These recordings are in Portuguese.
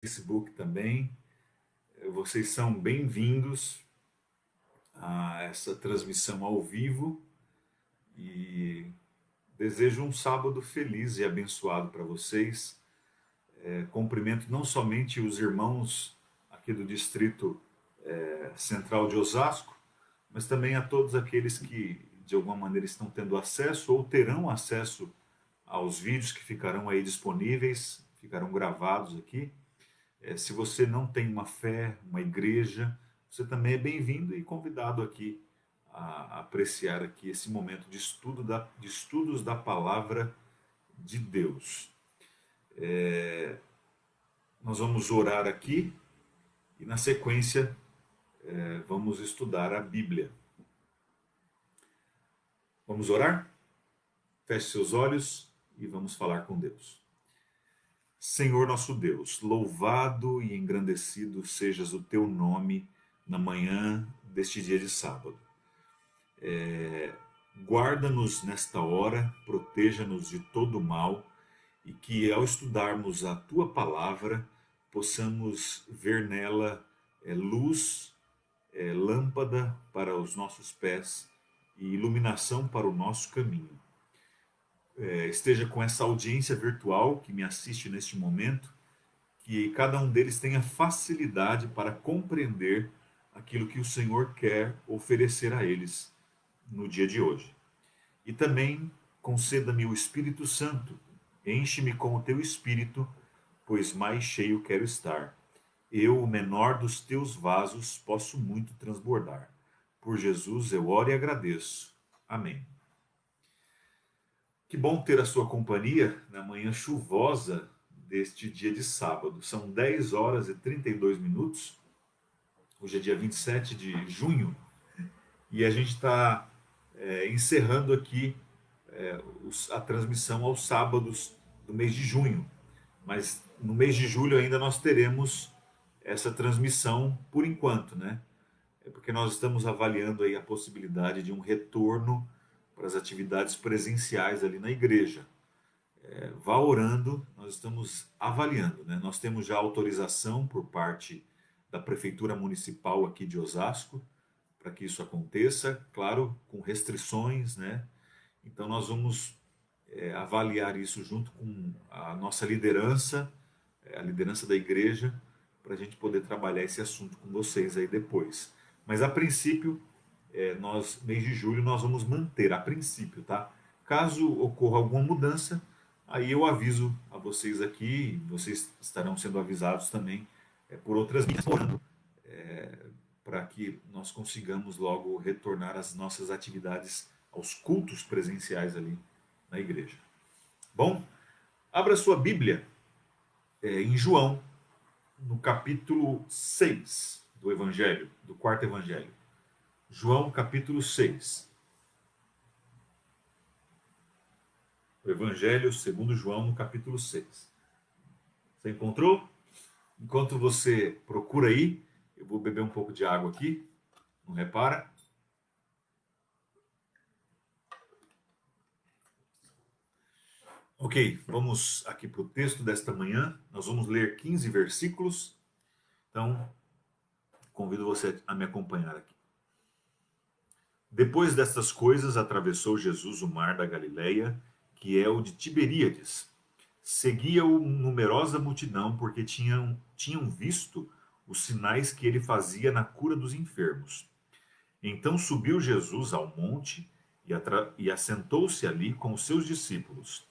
Facebook também. Vocês são bem-vindos a essa transmissão ao vivo e desejo um sábado feliz e abençoado para vocês. Cumprimento não somente os irmãos aqui do Distrito Central de Osasco, mas também a todos aqueles que de alguma maneira estão tendo acesso ou terão acesso aos vídeos que ficarão aí disponíveis, ficarão gravados aqui. Se você não tem uma fé, uma igreja, você também é bem-vindo e convidado aqui a apreciar aqui esse momento de estudos da palavra de Deus. Nós vamos orar aqui e na sequência vamos estudar a Bíblia. Vamos orar? Feche seus olhos e vamos falar com Deus. Senhor nosso Deus, louvado e engrandecido sejas o teu nome na manhã deste dia de sábado. Guarda-nos nesta hora, proteja-nos de todo mal e que ao estudarmos a tua palavra possamos ver nela luz, lâmpada para os nossos pés e iluminação para o nosso caminho. Esteja com essa audiência virtual que me assiste neste momento, que cada um deles tenha facilidade para compreender aquilo que o Senhor quer oferecer a eles no dia de hoje. E também conceda-me o Espírito Santo, enche-me com o teu Espírito, pois mais cheio quero estar. Eu, o menor dos teus vasos, posso muito transbordar. Por Jesus eu oro e agradeço. Amém. Que bom ter a sua companhia na manhã chuvosa deste dia de sábado. São 10 horas e 32 minutos. Hoje é dia 27 de junho e a gente está encerrando aqui a transmissão aos sábados do mês de junho. Mas no mês de julho ainda nós teremos essa transmissão por enquanto, né? É porque nós estamos avaliando aí a possibilidade de um retorno para as atividades presenciais ali na igreja. Vá orando, nós estamos avaliando, né? Nós temos já autorização por parte da Prefeitura Municipal aqui de Osasco para que isso aconteça, claro, com restrições, né? Então nós vamos avaliar isso junto com a nossa liderança, a liderança da igreja, para a gente poder trabalhar esse assunto com vocês aí depois. Mas a princípio, mês de julho, nós vamos manter, a princípio, tá? Caso ocorra alguma mudança, aí eu aviso a vocês aqui, vocês estarão sendo avisados também por outras mídias, para que nós consigamos logo retornar às nossas atividades, aos cultos presenciais ali na igreja. Bom, abra sua Bíblia em João, no capítulo 6 do Evangelho, do quarto Evangelho. João, capítulo 6. O Evangelho segundo João, no capítulo 6. Você encontrou? Enquanto você procura aí, eu vou beber um pouco de água aqui. Não repara? Ok, vamos aqui para o texto desta manhã. Nós vamos ler 15 versículos. Então, convido você a me acompanhar aqui. Depois destas coisas, atravessou Jesus o mar da Galileia, que é o de Tiberíades. Seguia-o numerosa multidão, porque tinham visto os sinais que ele fazia na cura dos enfermos. Então subiu Jesus ao monte e assentou-se ali com os seus discípulos.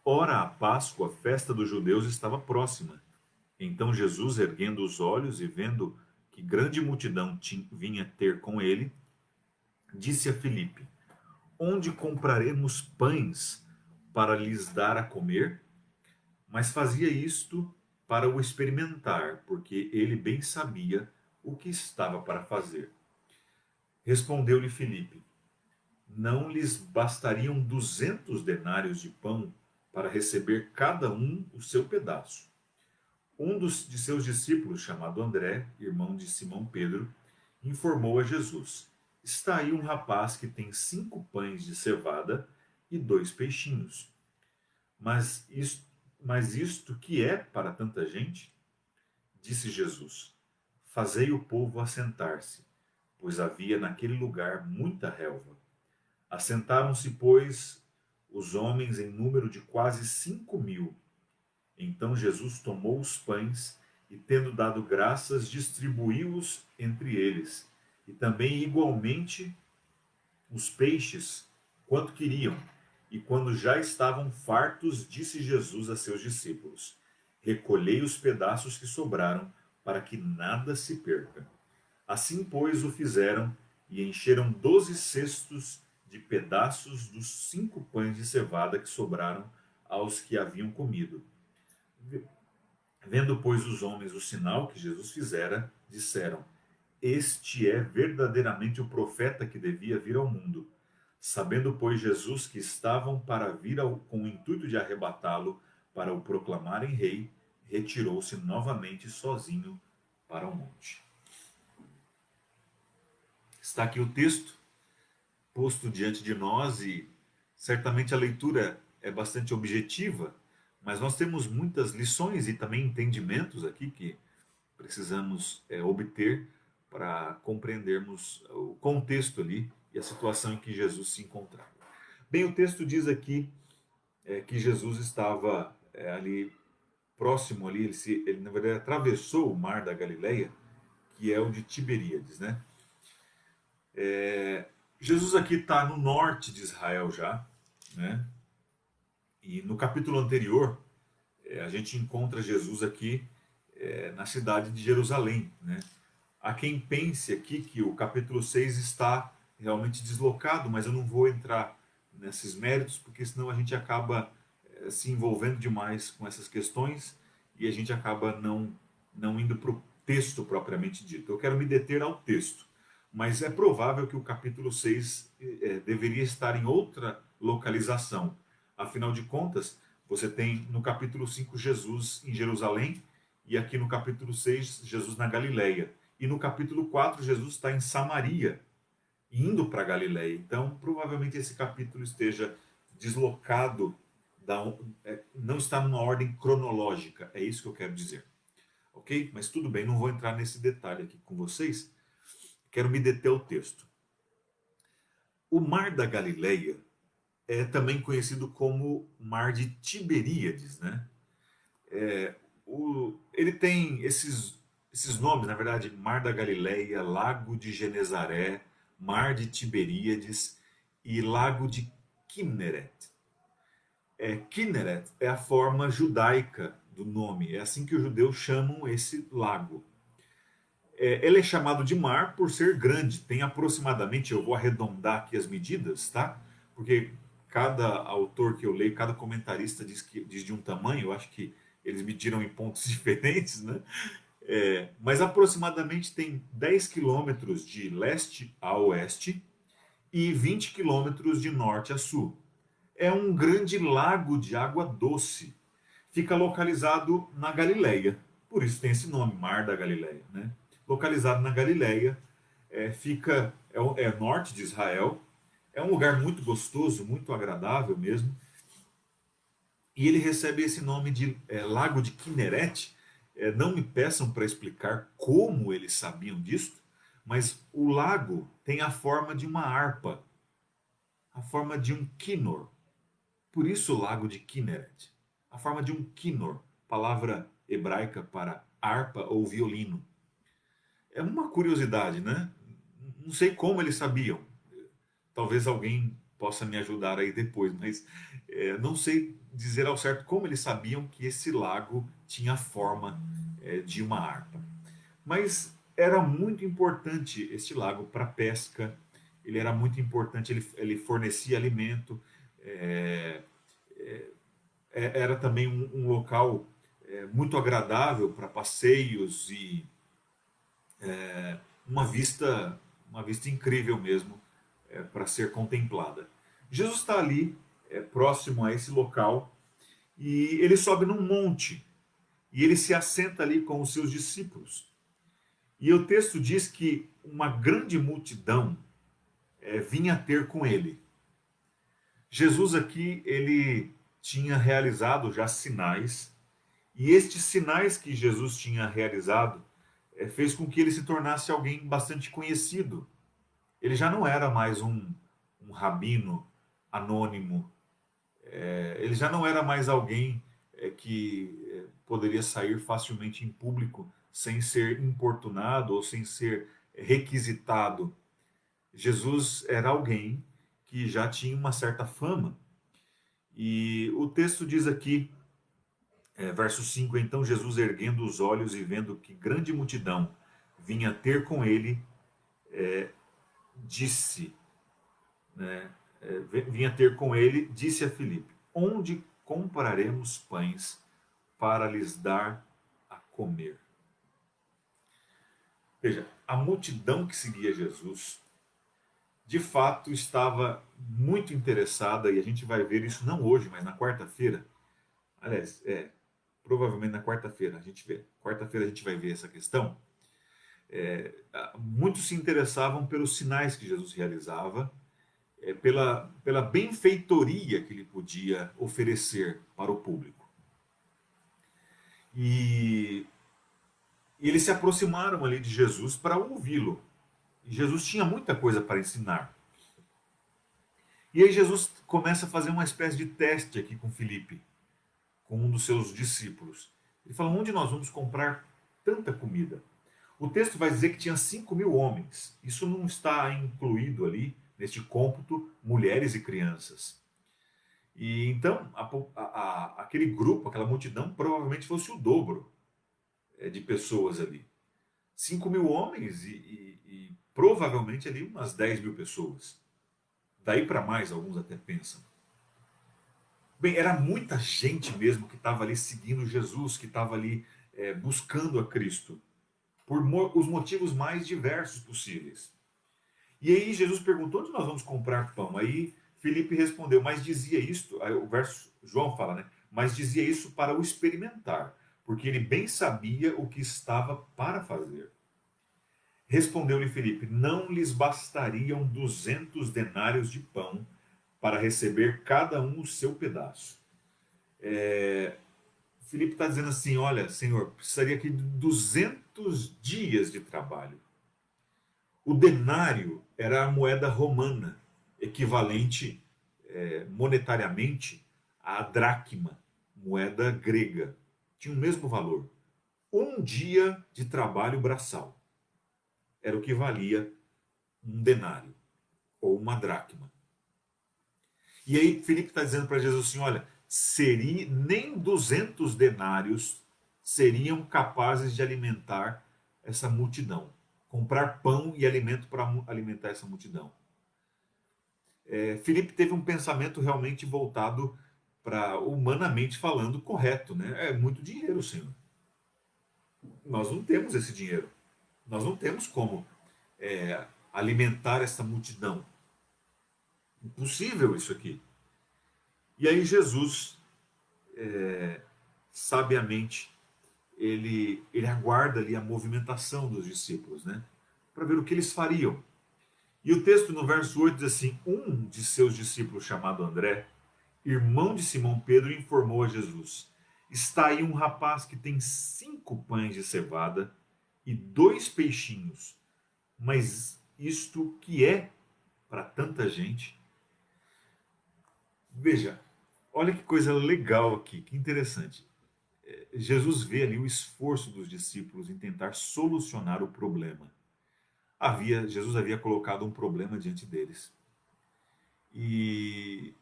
Ora, a Páscoa, a festa dos judeus, estava próxima. Então Jesus, erguendo os olhos e vendo que grande multidão vinha ter com ele, disse a Filipe: Onde compraremos pães para lhes dar a comer? Mas fazia isto para o experimentar, porque ele bem sabia o que estava para fazer. Respondeu-lhe Filipe: Não lhes bastariam 200 denários de pão para receber cada um o seu pedaço? De seus discípulos, chamado André, irmão de Simão Pedro, informou a Jesus: Está aí um rapaz que tem 5 pães de cevada e 2 peixinhos. Mas isto que é para tanta gente? disse Jesus: Fazei o povo assentar-se, pois havia naquele lugar muita relva. Assentaram-se, pois, os homens em número de quase 5.000. Então Jesus tomou os pães e, tendo dado graças, distribuiu-os entre eles, e também igualmente os peixes, quanto queriam. E quando já estavam fartos, disse Jesus a seus discípulos: Recolhei os pedaços que sobraram, para que nada se perca. Assim, pois, o fizeram, e encheram 12 cestos de pedaços dos 5 pães de cevada que sobraram aos que haviam comido. Vendo, pois, os homens o sinal que Jesus fizera, disseram: Este é verdadeiramente o profeta que devia vir ao mundo. Sabendo, pois, Jesus que estavam para vir com o intuito de arrebatá-lo, para o proclamarem rei, retirou-se novamente sozinho para o monte. Está aqui o texto posto diante de nós e certamente a leitura é bastante objetiva, mas nós temos muitas lições e também entendimentos aqui que precisamos obter para compreendermos o contexto ali e a situação em que Jesus se encontrava. Bem, o texto diz aqui que Jesus estava ali próximo ali, ele na verdade atravessou o mar da Galileia, que é o de Tiberíades, né? Jesus aqui está no norte de Israel já, né? E no capítulo anterior a gente encontra Jesus aqui na cidade de Jerusalém, né? Há quem pense aqui que o capítulo 6 está realmente deslocado, mas eu não vou entrar nesses méritos, porque senão a gente acaba se envolvendo demais com essas questões e a gente acaba não indo para o texto propriamente dito. Eu quero me deter ao texto, mas é provável que o capítulo 6 deveria estar em outra localização. Afinal de contas, você tem no capítulo 5 Jesus em Jerusalém e aqui no capítulo 6 Jesus na Galileia. E no capítulo 4 Jesus está em Samaria, indo para Galileia. Então, provavelmente esse capítulo esteja deslocado, não está numa ordem cronológica. É isso que eu quero dizer. Ok? Mas tudo bem, não vou entrar nesse detalhe aqui com vocês. Quero me deter ao texto. O Mar da Galileia é também conhecido como Mar de Tiberíades, né? Ele tem esses nomes, na verdade, Mar da Galileia, Lago de Genezaré, Mar de Tiberíades e Lago de Kinneret. Kinneret é a forma judaica do nome, é assim que os judeus chamam esse lago. Ele é chamado de mar por ser grande, tem aproximadamente, eu vou arredondar aqui as medidas, tá? Porque cada autor que eu leio, cada comentarista diz de um tamanho, eu acho que eles mediram em pontos diferentes, né? Mas aproximadamente tem 10 quilômetros de leste a oeste e 20 quilômetros de norte a sul. É um grande lago de água doce. Fica localizado na Galileia, por isso tem esse nome, Mar da Galileia, né? Localizado na Galileia, é norte de Israel, é um lugar muito gostoso, muito agradável mesmo, e ele recebe esse nome de Lago de Kinneret. Não me peçam para explicar como eles sabiam disso, mas o lago tem a forma de uma harpa, a forma de um kinnor. Por isso o Lago de Kinneret, a forma de um kinnor, palavra hebraica para harpa ou violino. É uma curiosidade, né? Não sei como eles sabiam. Talvez alguém possa me ajudar aí depois, mas não sei dizer ao certo como eles sabiam que esse lago tinha a forma de uma harpa. Mas era muito importante este lago para pesca, ele era muito importante, ele fornecia alimento, é, era também um local muito agradável para passeios e uma vista, uma vista incrível mesmo para ser contemplada. Jesus está ali, próximo a esse local, e ele sobe num monte e ele se assenta ali com os seus discípulos. E o texto diz que uma grande multidão vinha ter com ele. Jesus aqui, ele tinha realizado já sinais E estes sinais que Jesus tinha realizado fez com que ele se tornasse alguém bastante conhecido. Ele já não era mais um rabino anônimo, ele já não era mais alguém que poderia sair facilmente em público sem ser importunado ou sem ser requisitado. Jesus era alguém que já tinha uma certa fama. E o texto diz aqui, verso 5: então Jesus, erguendo os olhos e vendo que grande multidão vinha ter com ele, disse, né, vinha ter com ele, disse a Filipe: onde compraremos pães para lhes dar a comer? Veja, a multidão que seguia Jesus, de fato, estava muito interessada, e a gente vai ver isso não hoje, mas na quarta-feira. Aliás, provavelmente na quarta-feira a gente vê. Quarta-feira a gente vai ver essa questão. Muitos se interessavam pelos sinais que Jesus realizava, pela benfeitoria que ele podia oferecer para o público. E eles se aproximaram ali de Jesus para ouvi-lo. E Jesus tinha muita coisa para ensinar. E aí Jesus começa a fazer uma espécie de teste aqui com Filipe, com um dos seus discípulos. Ele fala: onde nós vamos comprar tanta comida? O texto vai dizer que tinha 5.000 homens. Isso não está incluído ali, neste cômputo, mulheres e crianças. E então, aquele grupo, aquela multidão, provavelmente fosse o dobro de pessoas ali. 5.000 homens e provavelmente ali umas 10.000 pessoas. Daí para mais, alguns até pensam. Bem, era muita gente mesmo que estava ali seguindo Jesus, que estava ali buscando a Cristo, por os motivos mais diversos possíveis. E aí Jesus perguntou: onde nós vamos comprar pão? Aí Filipe respondeu: mas dizia isto, aí o verso João fala, né? Mas dizia isso para o experimentar, porque ele bem sabia o que estava para fazer. Respondeu-lhe Filipe: não lhes bastariam 200 denários de pão para receber cada um o seu pedaço. Filipe está dizendo assim: olha, Senhor, precisaria aqui de 200 dias de trabalho. O denário era a moeda romana, equivalente monetariamente à dracma, moeda grega. Tinha o mesmo valor. Um dia de trabalho braçal era o que valia um denário ou uma dracma. E aí Filipe está dizendo para Jesus assim: olha, nem 200 denários seriam capazes de alimentar essa multidão. Comprar pão e alimento para alimentar essa multidão. Filipe teve um pensamento realmente voltado para, humanamente falando, correto. Né? É muito dinheiro, Senhor. Nós não temos esse dinheiro. Nós não temos como alimentar essa multidão. Impossível isso aqui. E aí Jesus, sabiamente, ele aguarda ali a movimentação dos discípulos, né? Para ver o que eles fariam. E o texto no verso 8 diz assim: um de seus discípulos, chamado André, irmão de Simão Pedro, informou a Jesus: está aí um rapaz que tem 5 pães de cevada e 2 peixinhos, mas isto que é para tanta gente? Veja, olha que coisa legal aqui, que interessante. Jesus vê ali o esforço dos discípulos em tentar solucionar o problema. Jesus havia colocado um problema diante deles. E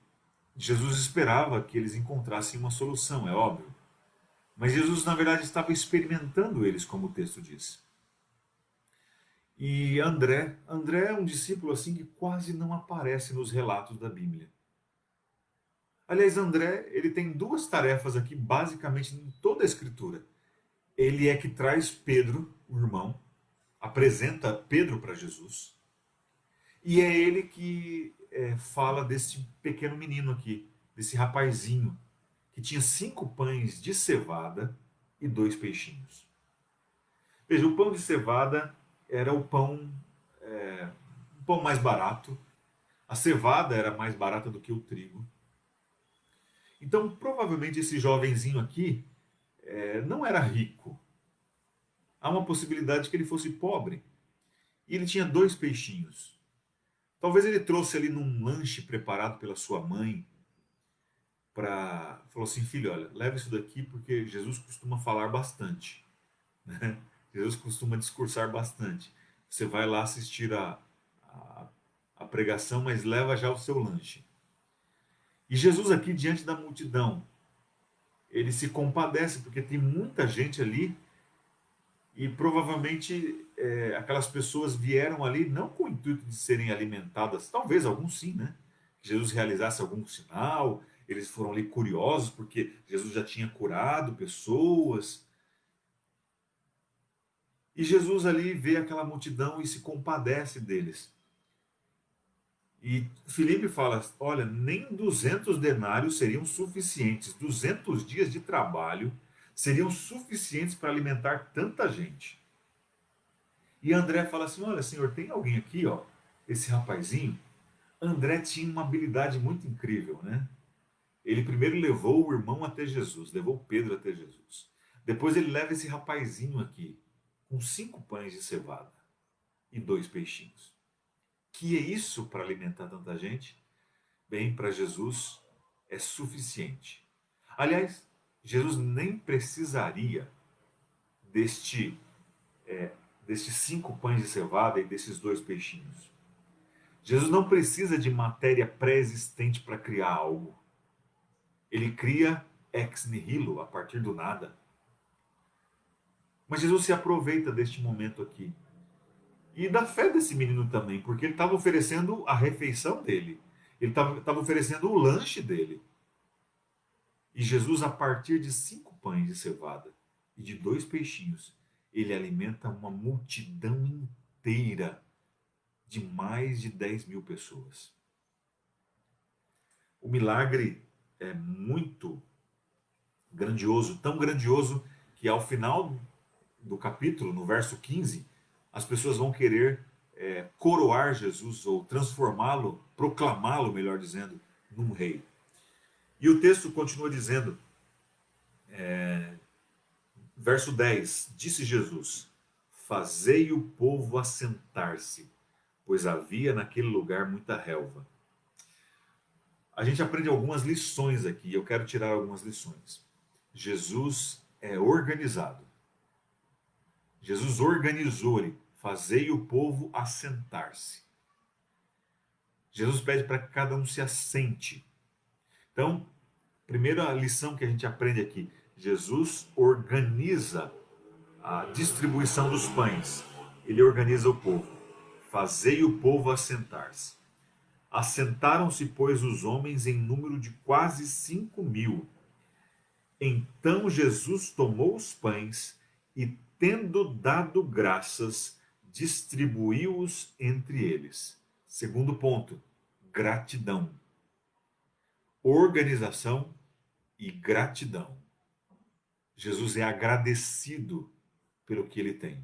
Jesus esperava que eles encontrassem uma solução, é óbvio. Mas Jesus, na verdade, estava experimentando eles, como o texto diz. E André é um discípulo assim que quase não aparece nos relatos da Bíblia. Aliás, André, ele tem 2 tarefas aqui, basicamente, em toda a Escritura. Ele é que traz Pedro, o irmão, apresenta Pedro para Jesus, e é ele que fala desse pequeno menino aqui, desse rapazinho, que tinha 5 pães de cevada e 2 peixinhos. Veja, o pão de cevada era o pão mais barato, a cevada era mais barata do que o trigo. Então, provavelmente, esse jovenzinho aqui não era rico. Há uma possibilidade que ele fosse pobre. E ele tinha 2 peixinhos. Talvez ele trouxe ali num lanche preparado pela sua mãe, falou assim: filho, olha, leva isso daqui porque Jesus costuma falar bastante, né? Jesus costuma discursar bastante. Você vai lá assistir a, a pregação, mas leva já o seu lanche. E Jesus aqui, diante da multidão, ele se compadece, porque tem muita gente ali e provavelmente aquelas pessoas vieram ali não com o intuito de serem alimentadas, talvez alguns sim, né? Que Jesus realizasse algum sinal, eles foram ali curiosos porque Jesus já tinha curado pessoas. E Jesus ali vê aquela multidão e se compadece deles. E Filipe fala: olha, nem 200 denários seriam suficientes, 200 dias de trabalho seriam suficientes para alimentar tanta gente. E André fala assim: olha, senhor, tem alguém aqui, ó, esse rapazinho. André tinha uma habilidade muito incrível, né? Ele primeiro levou o irmão até Jesus, levou Pedro até Jesus. Depois ele leva esse rapazinho aqui, com 5 pães de cevada e 2 peixinhos. Que é isso para alimentar tanta gente? Bem, para Jesus é suficiente. Aliás, Jesus nem precisaria deste, destes 5 pães de cevada e desses 2 peixinhos. Jesus não precisa de matéria pré-existente para criar algo. Ele cria ex nihilo, a partir do nada. Mas Jesus se aproveita deste momento aqui. E da fé desse menino também, porque ele estava oferecendo a refeição dele. Ele estava oferecendo o lanche dele. E Jesus, a partir de 5 pães de cevada e de 2 peixinhos, ele alimenta uma multidão inteira de mais de 10.000 pessoas. O milagre é muito grandioso, tão grandioso que ao final do capítulo, no verso 15, as pessoas vão querer coroar Jesus ou transformá-lo, proclamá-lo, melhor dizendo, num rei. E o texto continua dizendo, verso 10, disse Jesus: fazei o povo assentar-se, pois havia naquele lugar muita relva. A gente aprende algumas lições aqui, eu quero tirar algumas lições. Jesus é organizado. Jesus organizou ele, fazei o povo assentar-se. Jesus pede para que cada um se assente. Então, primeira lição que a gente aprende aqui, Jesus organiza a distribuição dos pães. Ele organiza o povo. Fazei o povo assentar-se. Assentaram-se, pois, os homens em número de quase 5.000. Então Jesus tomou os pães e, tendo dado graças, distribuiu-os entre eles. Segundo ponto, gratidão. Organização e gratidão. Jesus é agradecido pelo que ele tem.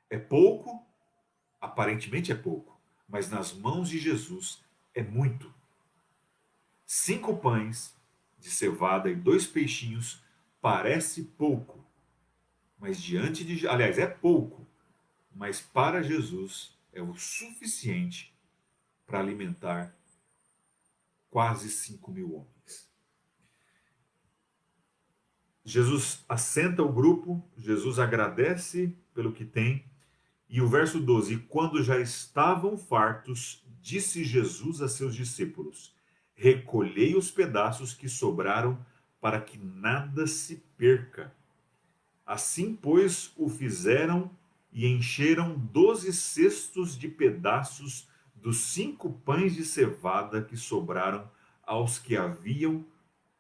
É pouco, aparentemente é pouco, mas nas mãos de Jesus é muito. 5 pães de cevada e 2 peixinhos parece pouco, mas diante de... Aliás, é pouco, mas para Jesus é o suficiente para alimentar quase 5.000 homens. Jesus assenta o grupo, Jesus agradece pelo que tem, e o verso 12, e quando já estavam fartos, disse Jesus a seus discípulos: recolhei os pedaços que sobraram, para que nada se perca. Assim, pois, o fizeram e encheram 12 cestos de pedaços dos 5 pães de cevada que sobraram aos que haviam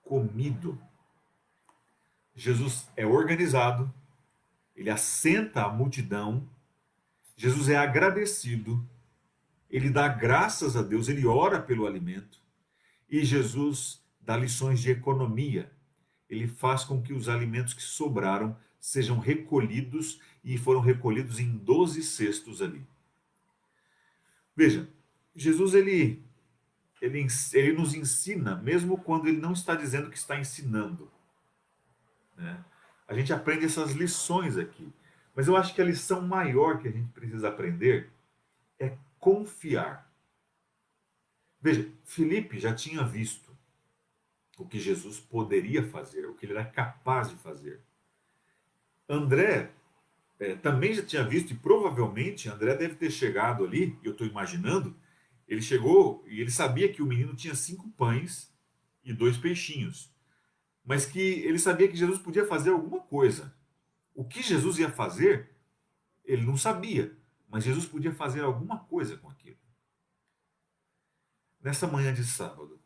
comido. Jesus é organizado, ele assenta a multidão, Jesus é agradecido, ele dá graças a Deus, ele ora pelo alimento, e Jesus dá lições de economia. Ele faz com que os alimentos que sobraram sejam recolhidos, e foram recolhidos em 12 cestos ali. Veja, Jesus ele nos ensina, mesmo quando ele não está dizendo que está ensinando, né? A gente aprende essas lições aqui. Mas eu acho que a lição maior que a gente precisa aprender é confiar. Veja, Filipe já tinha visto o que Jesus poderia fazer, o que ele era capaz de fazer. André também já tinha visto, e provavelmente André deve ter chegado ali, eu estou imaginando, ele chegou e ele sabia que o menino tinha 5 pães e 2 peixinhos, mas que ele sabia que Jesus podia fazer alguma coisa. O que Jesus ia fazer, ele não sabia, mas Jesus podia fazer alguma coisa com aquilo. Nessa manhã de sábado,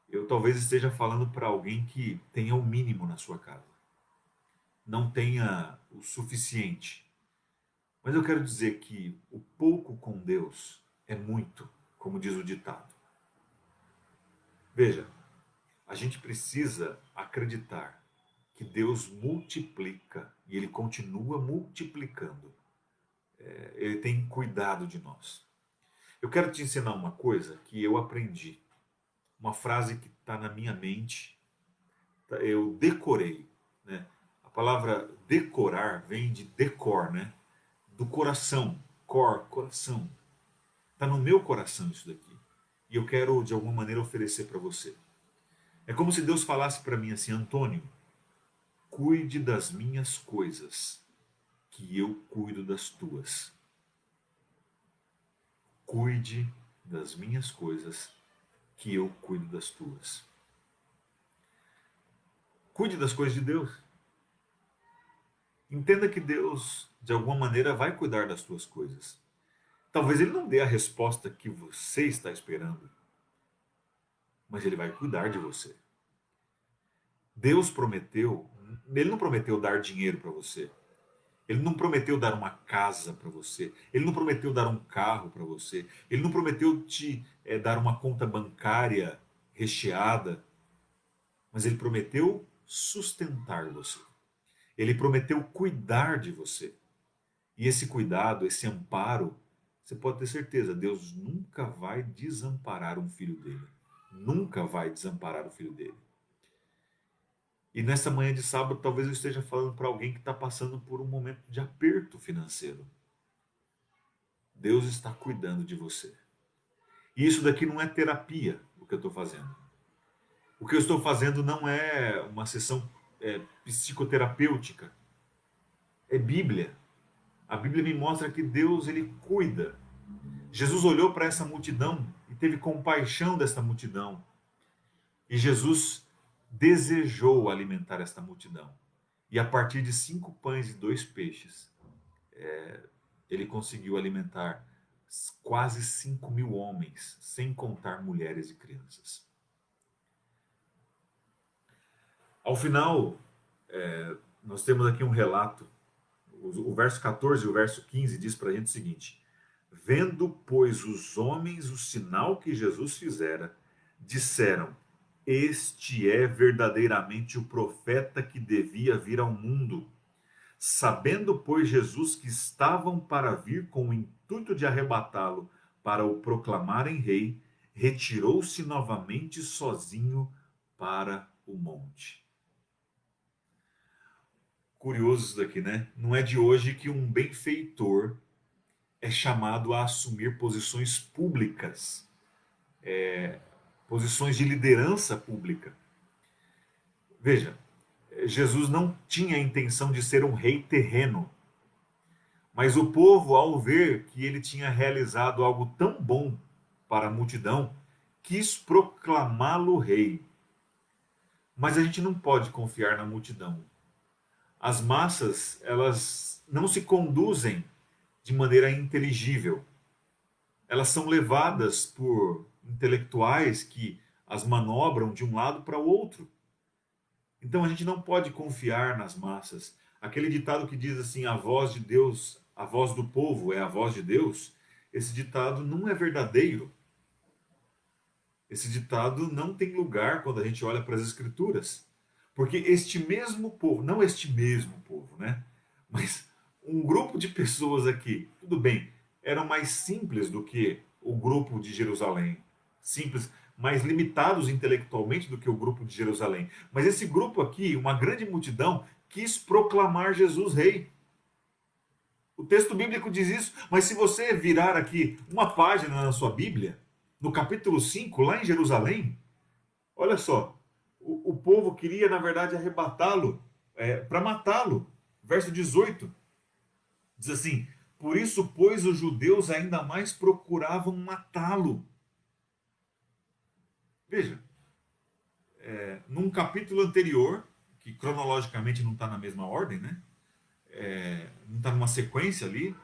eu talvez esteja falando para alguém que tenha o mínimo na sua casa, não tenha o suficiente. Mas eu quero dizer que o pouco com Deus é muito, como diz o ditado. Veja, a gente precisa acreditar que Deus multiplica e Ele continua multiplicando. Ele tem cuidado de nós. Eu quero te ensinar uma coisa que eu aprendi. Uma frase que está na minha mente, eu decorei. Né? A palavra decorar vem de decor, né? Do coração, coração. Está no meu coração isso daqui. E eu quero, de alguma maneira, oferecer para você. É como se Deus falasse para mim assim: Antônio, cuide das minhas coisas, que eu cuido das tuas. Cuide das minhas coisas, que eu cuido das tuas. Cuide das coisas de Deus. Entenda que Deus, de alguma maneira, vai cuidar das tuas coisas. Talvez Ele não dê a resposta que você está esperando, mas Ele vai cuidar de você. Deus prometeu, Ele não prometeu dar dinheiro para você. Ele não prometeu dar uma casa para você. Ele não prometeu dar um carro para você. Ele não prometeu te dar uma conta bancária recheada. Mas Ele prometeu sustentar você. Ele prometeu cuidar de você. E esse cuidado, esse amparo, você pode ter certeza, Deus nunca vai desamparar um filho dele. Nunca vai desamparar o filho dele. E nessa manhã de sábado, talvez eu esteja falando para alguém que está passando por um momento de aperto financeiro. Deus está cuidando de você. E isso daqui não é terapia, o que eu estou fazendo. O que eu estou fazendo não é uma sessão psicoterapêutica. É Bíblia. A Bíblia me mostra que Deus, Ele cuida. Jesus olhou para essa multidão e teve compaixão dessa multidão. E Jesus desejou alimentar esta multidão. E a partir de 5 pães e 2 peixes, ele conseguiu alimentar quase 5.000 homens, sem contar mulheres e crianças. Ao final, nós temos aqui um relato. O verso 14 e o verso 15 diz para a gente o seguinte: vendo, pois, os homens o sinal que Jesus fizera, disseram: este é verdadeiramente o profeta que devia vir ao mundo. Sabendo, pois, Jesus que estavam para vir com o intuito de arrebatá-lo para o proclamarem rei, retirou-se novamente sozinho para o monte. Curioso isso daqui, né? Não é de hoje que um benfeitor é chamado a assumir posições públicas, posições de liderança pública. Veja, Jesus não tinha a intenção de ser um rei terreno, mas o povo, ao ver que ele tinha realizado algo tão bom para a multidão, quis proclamá-lo rei. Mas a gente não pode confiar na multidão. As massas, elas não se conduzem de maneira inteligível. Elas são levadas por intelectuais que as manobram de um lado para o outro. Então a gente não pode confiar nas massas. Aquele ditado que diz assim: a voz de Deus, a voz do povo é a voz de Deus, esse ditado não é verdadeiro. Esse ditado não tem lugar quando a gente olha para as Escrituras. Porque este mesmo povo, não este mesmo povo, né? Mas um grupo de pessoas aqui, tudo bem, eram mais simples do que o grupo de Jerusalém. Simples, mais limitados intelectualmente do que o grupo de Jerusalém. Mas esse grupo aqui, uma grande multidão, quis proclamar Jesus rei. O texto bíblico diz isso, mas se você virar aqui uma página na sua Bíblia, no capítulo 5, lá em Jerusalém, olha só, o povo queria, na verdade, arrebatá-lo, para matá-lo. Verso 18, diz assim: por isso, pois, os judeus ainda mais procuravam matá-lo. Veja, num capítulo anterior, que cronologicamente não está na mesma ordem, né? Não está numa sequência ali,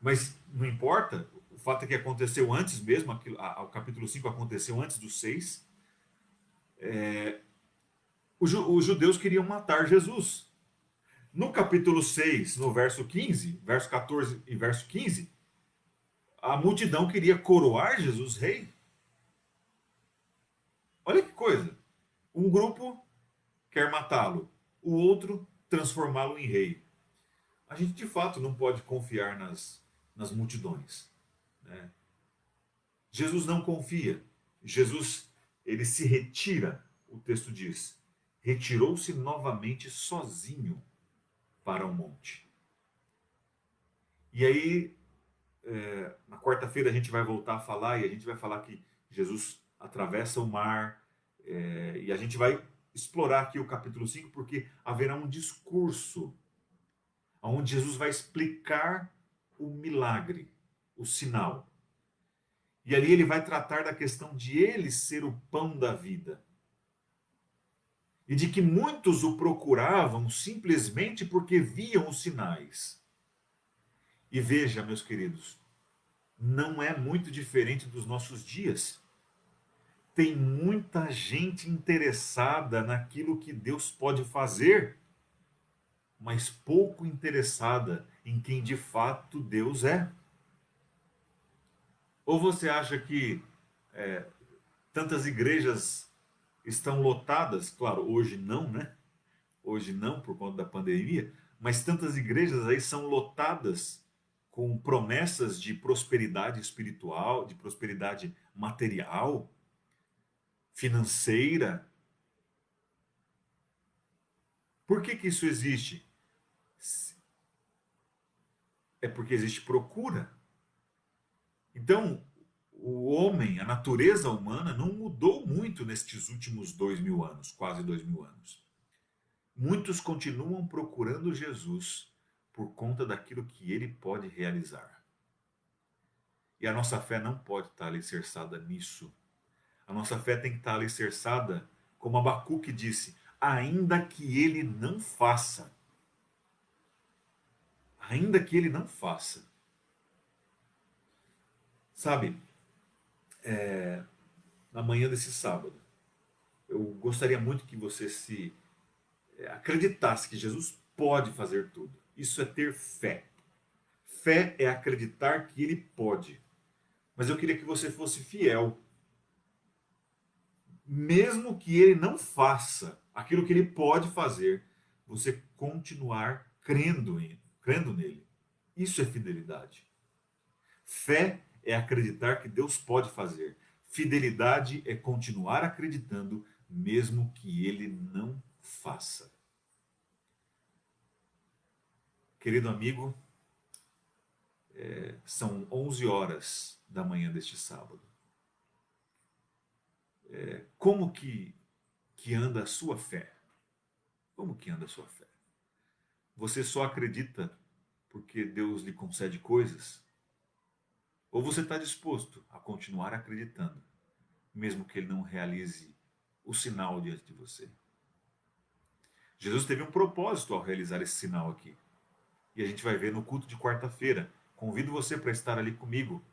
mas não importa, o fato é que aconteceu antes mesmo, o capítulo 5 aconteceu antes do 6. Os judeus queriam matar Jesus. No capítulo 6, no verso 15, verso 14 e verso 15, a multidão queria coroar Jesus rei. Olha que coisa. Um grupo quer matá-lo, o outro transformá-lo em rei. A gente de fato não pode confiar nas multidões, né? Jesus não confia. Jesus, ele se retira, o texto diz. Retirou-se novamente sozinho para o monte. E aí, na quarta-feira a gente vai voltar a falar e a gente vai falar que Jesus atravessa o mar, e a gente vai explorar aqui o capítulo 5 porque haverá um discurso onde Jesus vai explicar o milagre, o sinal. E ali ele vai tratar da questão de ele ser o pão da vida. E de que muitos o procuravam simplesmente porque viam os sinais. E veja, meus queridos, não é muito diferente dos nossos dias. Tem muita gente interessada naquilo que Deus pode fazer, mas pouco interessada em quem de fato Deus é. Ou você acha que tantas igrejas estão lotadas? Claro, hoje não, né? Hoje não, por conta da pandemia, mas tantas igrejas aí são lotadas com promessas de prosperidade espiritual, de prosperidade material, financeira. Por que isso existe? É porque existe procura. Então, o homem, a natureza humana, não mudou muito nestes últimos 2000 anos, quase 2000 anos. Muitos continuam procurando Jesus por conta daquilo que ele pode realizar. E a nossa fé não pode estar alicerçada nisso. A nossa fé tem que estar alicerçada, como Abacuque disse, ainda que ele não faça. Ainda que ele não faça. Sabe, na manhã desse sábado, eu gostaria muito que você se acreditasse que Jesus pode fazer tudo. Isso é ter fé. Fé é acreditar que ele pode. Mas eu queria que você fosse fiel. Mesmo que ele não faça aquilo que ele pode fazer, você continuar crendo nele. Isso é fidelidade. Fé é acreditar que Deus pode fazer. Fidelidade é continuar acreditando, mesmo que ele não faça. Querido amigo, são 11 horas da manhã deste sábado. Como que anda a sua fé? Como que anda a sua fé? Você só acredita porque Deus lhe concede coisas? Ou você está disposto a continuar acreditando, mesmo que ele não realize o sinal diante de você? Jesus teve um propósito ao realizar esse sinal aqui. E a gente vai ver no culto de quarta-feira. Convido você para estar ali comigo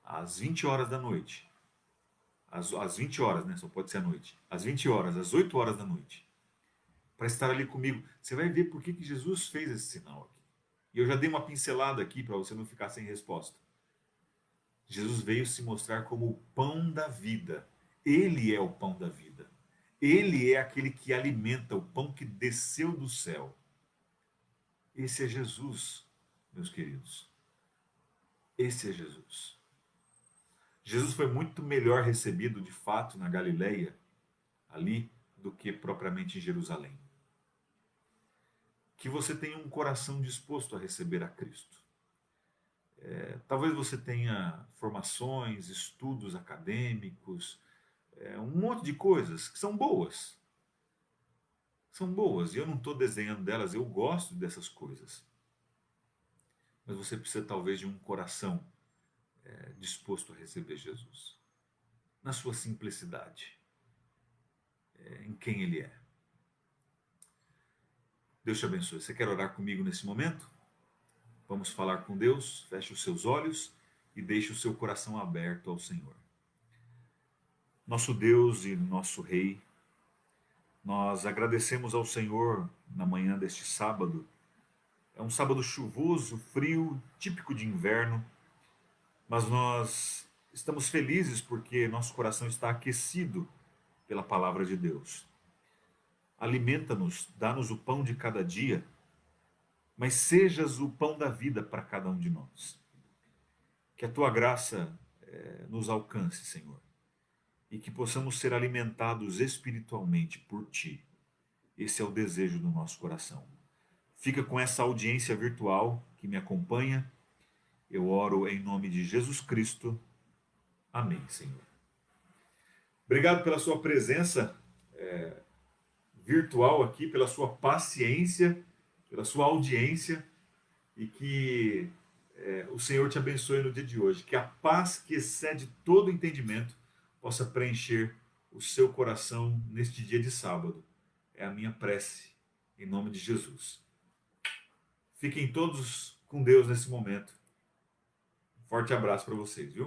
às 20 horas da noite. Às 20 horas, né? Só pode ser à noite. Às 20 horas, às 8 horas da noite. Para estar ali comigo. Você vai ver por que Jesus fez esse sinal aqui. E eu já dei uma pincelada aqui para você não ficar sem resposta. Jesus veio se mostrar como o pão da vida. Ele é o pão da vida. Ele é aquele que alimenta, o pão que desceu do céu. Esse é Jesus, meus queridos. Esse é Jesus. Jesus foi muito melhor recebido, de fato, na Galileia, ali, do que propriamente em Jerusalém. que você tenha um coração disposto a receber a Cristo. Talvez você tenha formações, estudos acadêmicos, um monte de coisas que são boas. São boas, e eu não estou desenhando delas, eu gosto dessas coisas. Mas você precisa talvez de um coração disposto a receber Jesus. Na sua simplicidade, em quem Ele é. Deus te abençoe. Você quer orar comigo nesse momento? Vamos falar com Deus. Feche os seus olhos e deixe o seu coração aberto ao Senhor. Nosso Deus e nosso Rei, nós agradecemos ao Senhor na manhã deste sábado. É um sábado chuvoso, frio, típico de inverno, mas nós estamos felizes porque nosso coração está aquecido pela palavra de Deus. Alimenta-nos, dá-nos o pão de cada dia, mas sejas o pão da vida para cada um de nós. Que a tua graça nos alcance, Senhor, e que possamos ser alimentados espiritualmente por ti. Esse é o desejo do nosso coração. Fica com essa audiência virtual que me acompanha. Eu oro em nome de Jesus Cristo. Amém, Senhor. Obrigado pela sua presença virtual aqui, pela sua paciência, pela sua audiência, e que o Senhor te abençoe no dia de hoje. Que a paz que excede todo entendimento possa preencher o seu coração neste dia de sábado. É a minha prece, em nome de Jesus. Fiquem todos com Deus nesse momento. Forte abraço para vocês, viu?